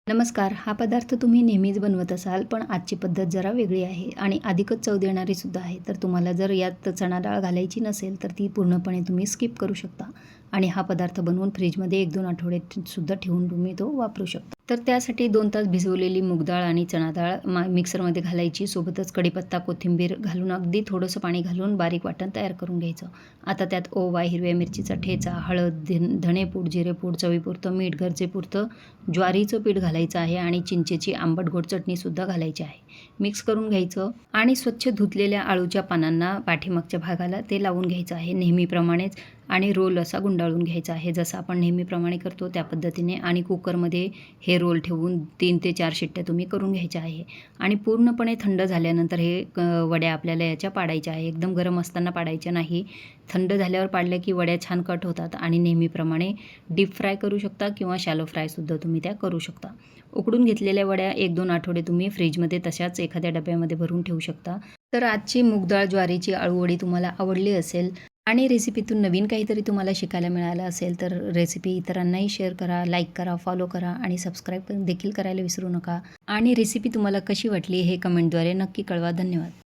नमस्कार. हा पदार्थ तुम्ही नेहमीच बनवत असाल, पण आजची पद्धत जरा वेगळी आहे आणि अधिकच चव देणारी सुद्धा आहे. तर तुम्हाला जर यात चणा डाळ घालायची नसेल, तर ती पूर्णपणे तुम्ही स्किप करू शकता आणि हा पदार्थ बनवून फ्रीजमध्ये 1-2 आठवडे सुद्धा ठेवून तुम्ही तो वापरू शकता. तर त्यासाठी 2 तास भिजवलेली मूग डाळ आणि चणा डाळ मिक्सरमध्ये घालायची. सोबतच कढीपत्ता, कोथिंबीर घालून अगदी थोडंसं पाणी घालून बारीक वाटण तयार करून घ्यायचं. आता त्यात ओवा, हिरव्या मिरचीचा ठेचा, हळद, धणेपूड, जिरेपूड, चवीपुरतं मीठ, गरजेपुरतं ज्वारीचं पीठ घालायचं आहे आणि चिंचेची आंबट गोड चटणीसुद्धा घालायची आहे. मिक्स करून घ्यायचं आणि स्वच्छ धुतलेल्या आळूच्या पानांना पाठीमागच्या भागाला ते लावून घ्यायचं आहे नेहमीप्रमाणेच आणि रोल असा गुंडाळून घ्यायचा आहे. जसं आपण नेहमीप्रमाणे करतो त्या पद्धतीने आणि कुकरमध्ये हे रोल ठेवून 3 ते 4 शिट्ट्या तुम्ही करून घ्यायच्या आहे आणि पूर्णपणे थंड झाल्यानंतर हे वड्या आपल्याला याच्या पाडायच्या आहे. एकदम गरम असताना पाडायच्या नाही. थंड झाल्यावर पाडल्या की वड्या छान कट होतात आणि नेहमीप्रमाणे डीप फ्राय करू शकता किंवा शॅलो फ्रायसुद्धा तुम्ही त्या करू शकता. उकडून घेतलेल्या वड्या 1-2 आठवडे तुम्ही फ्रीजमध्ये तशाच एखाद्या डब्यामध्ये भरून ठेवू शकता. तर आजची मूग डाळ ज्वारीची अळूवडी तुम्हाला आवडली असेल आणि रेसिपीतून नवीन काहीतरी तुम्हाला शिकायला मिळालं असेल, तर रेसिपी इतरांनाही शेअर करा, लाईक करा, फॉलो करा आणि सबस्क्राईब देखील करायला विसरू नका. आणि रेसिपी तुम्हाला कशी वाटली हे कमेंटद्वारे नक्की कळवा. धन्यवाद.